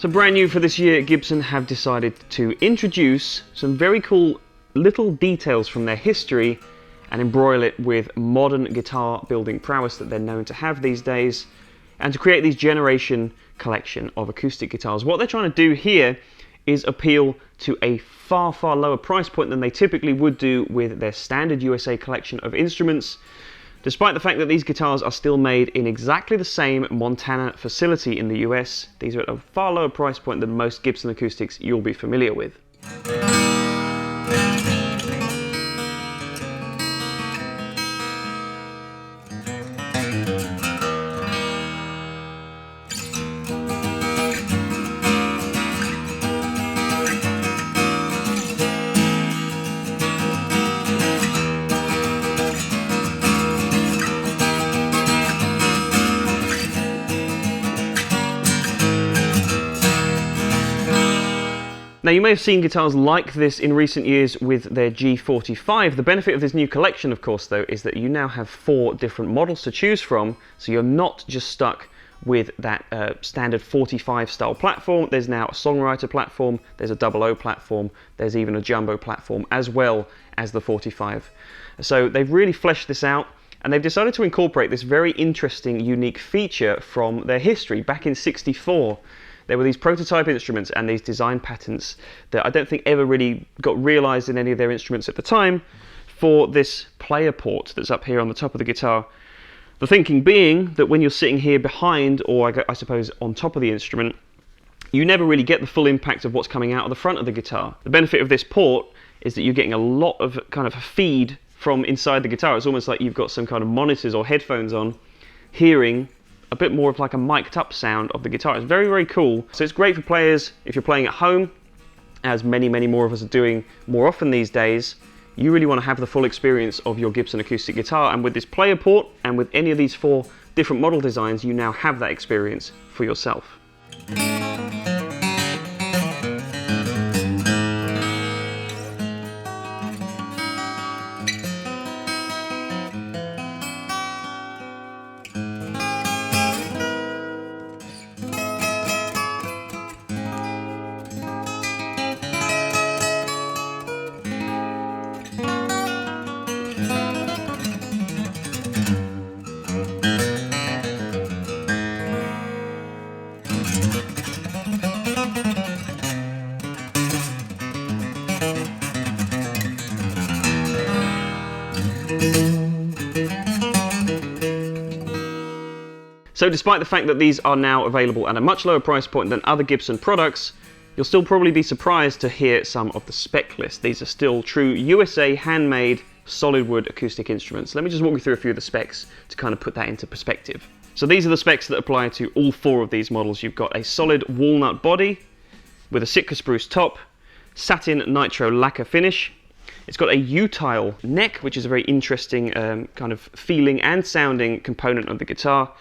So brand new for this year, Gibson have decided to introduce some very cool little details from their history and embroil it with modern guitar building prowess that they're known to have these days, and to create these generation collection of acoustic guitars. What they're trying to do here is appeal to a far, far lower price point than they typically would do with their standard USA collection of instruments, despite the fact that these guitars are still made in exactly the same Montana facility in the US. These are at a far lower price point than most Gibson acoustics you'll be familiar with. Now, you may have seen guitars like this in recent years with their G45. The benefit of this new collection, of course, though, is that you now have 4 different models to choose from, so you're not just stuck with that standard 45 style platform. There's now a Songwriter platform, there's a 00 platform, there's even a jumbo platform, as well as the 45. So they've really fleshed this out, and they've decided to incorporate this very interesting, unique feature from their history. Back in '64, there were these prototype instruments and these design patents that I don't think ever really got realized in any of their instruments at the time, for this player port that's up here on the top of the guitar. The thinking being that when you're sitting here behind, or I suppose on top of the instrument, you never really get the full impact of what's coming out of the front of the guitar. The benefit of this port is that you're getting a lot of kind of feed from inside the guitar. It's almost like you've got some kind of monitors or headphones on, hearing a bit more of like a mic'd up sound of the guitar. It's very, very cool. So it's great for players if you're playing at home, as many, many more of us are doing more often these days. You really want to have the full experience of your Gibson acoustic guitar, and with this player port and with any of these 4 different model designs, you now have that experience for yourself. So despite the fact that these are now available at a much lower price point than other Gibson products, you'll still probably be surprised to hear some of the spec list. These are still true USA handmade solid wood acoustic instruments. Let me just walk you through a few of the specs to kind of put that into perspective. So these are the specs that apply to all 4 of these models. You've got a solid walnut body with a Sitka spruce top, satin nitro lacquer finish. It's got a utile neck, which is a very interesting kind of feeling and sounding component of the guitar.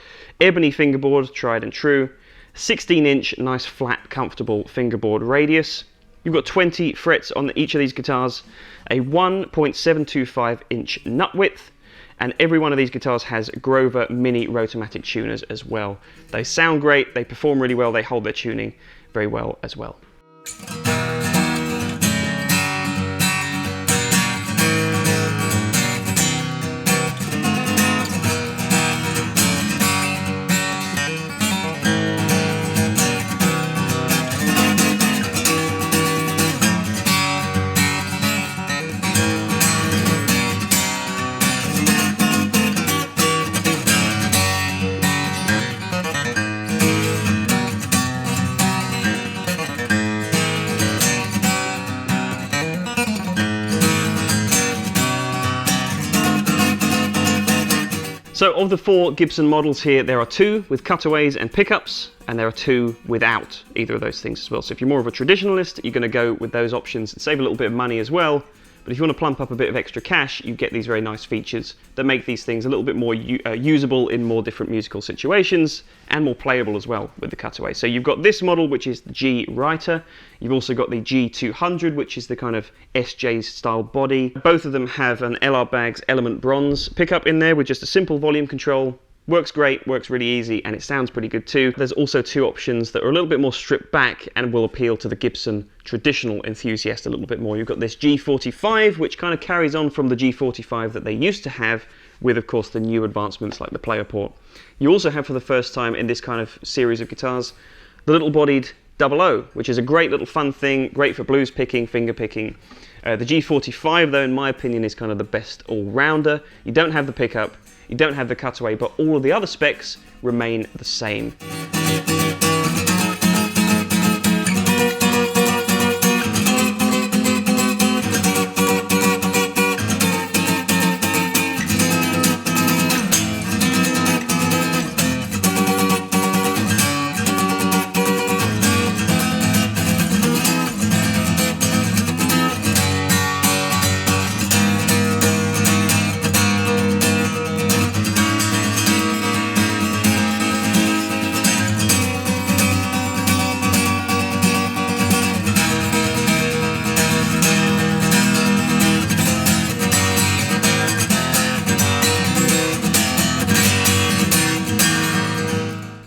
Ebony fingerboard, tried and true. 16-inch, nice flat, comfortable fingerboard radius. You've got 20 frets on each of these guitars, a 1.725-inch nut width, and every one of these guitars has Grover Mini Rotomatic tuners as well. They sound great, they perform really well, they hold their tuning very well as well. So of the 4 Gibson models here, there are 2 with cutaways and pickups, and there are 2 without either of those things as well. So if you're more of a traditionalist, you're going to go with those options and save a little bit of money as well. But if you want to plump up a bit of extra cash, you get these very nice features that make these things a little bit more usable in more different musical situations, and more playable as well with the cutaway. So you've got this model, which is the G Writer. You've also got the G200, which is the kind of SJ style body. Both of them have an LR Baggs Element Bronze pickup in there with just a simple volume control, Works great, works really easy, and it sounds pretty good too. There's also two options that are a little bit more stripped back and will appeal to the Gibson traditional enthusiast a little bit more. You've got this G45, which kind of carries on from the G45 that they used to have, with of course the new advancements like the player port. You also have, for the first time in this kind of series of guitars, the little bodied 00, which is a great little fun thing, great for blues picking, finger picking. The G45 though, in my opinion, is kind of the best all-rounder. You don't have the pickup, you don't have the cutaway, but all of the other specs remain the same.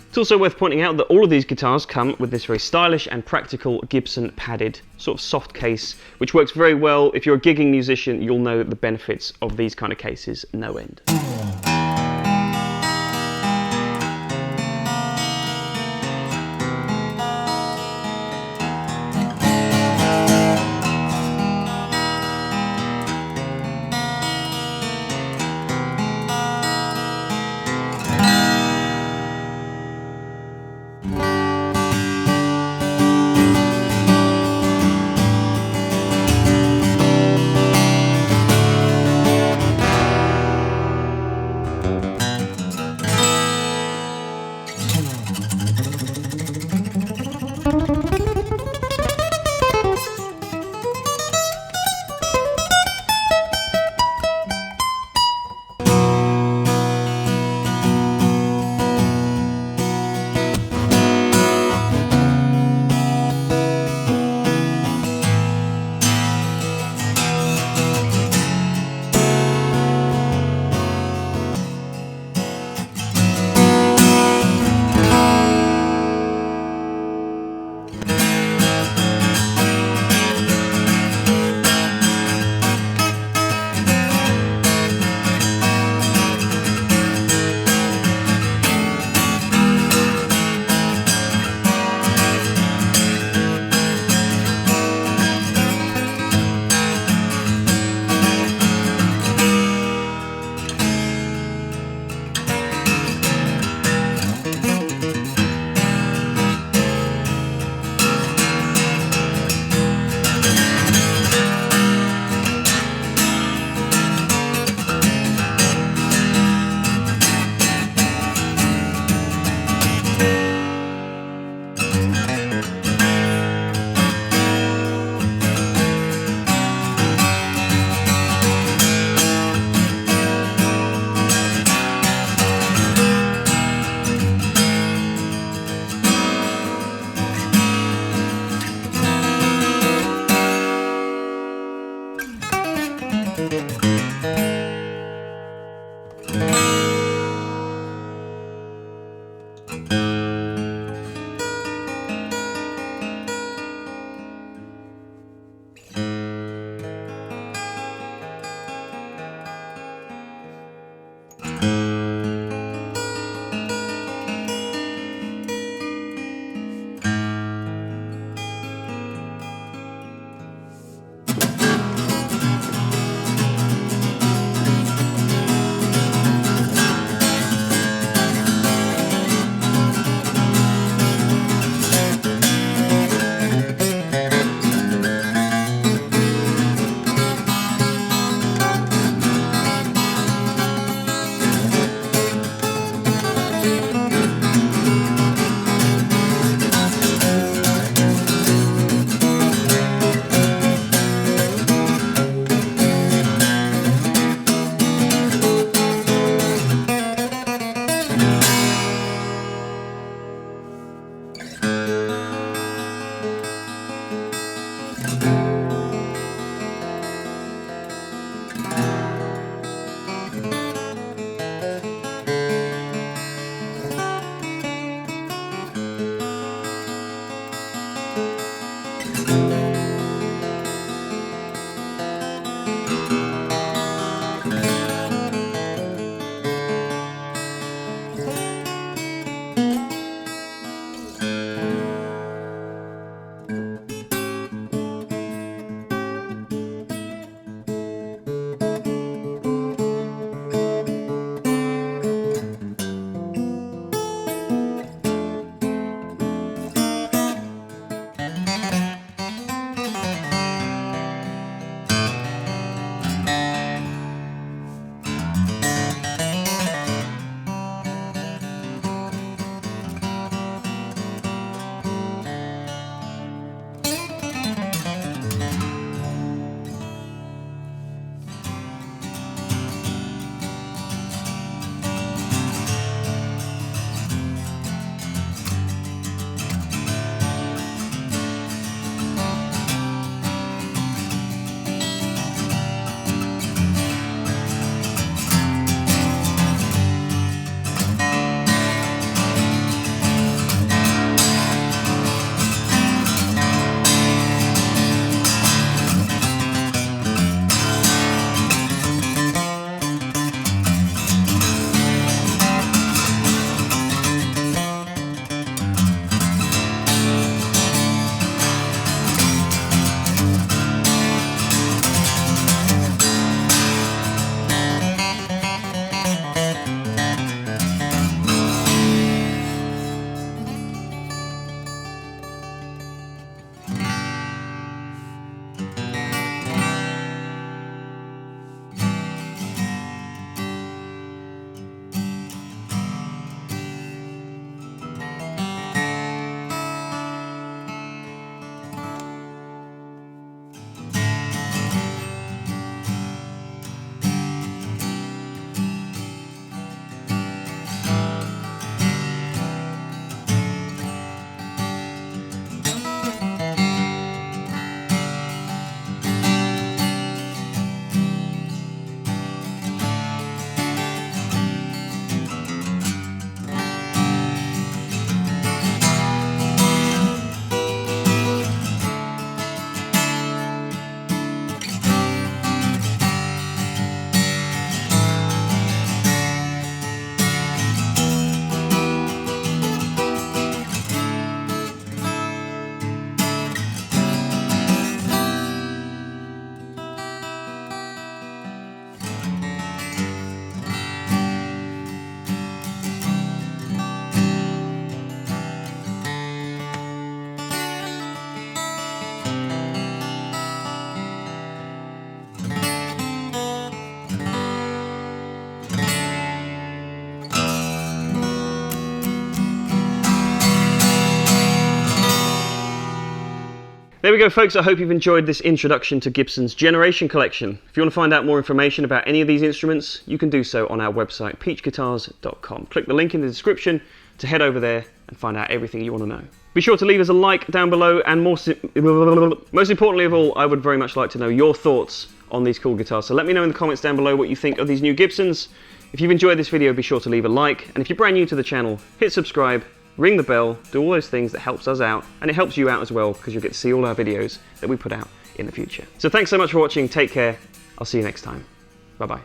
It's also worth pointing out that all of these guitars come with this very stylish and practical Gibson padded sort of soft case, which works very well. If you're a gigging musician, you'll know the benefits of these kind of cases no end. There we go, folks. I hope you've enjoyed this introduction to Gibson's Generation Collection. If you want to find out more information about any of these instruments, you can do so on our website, peachguitars.com. Click the link in the description to head over there and find out everything you want to know. Be sure to leave us a like down below, and most importantly of all, I would very much like to know your thoughts on these cool guitars. So let me know in the comments down below what you think of these new Gibsons. If you've enjoyed this video, be sure to leave a like, and if you're brand new to the channel, hit subscribe, ring the bell, do all those things that helps us out, and it helps you out as well, because you'll get to see all our videos that we put out in the future. So thanks so much for watching, take care, I'll see you next time. Bye bye.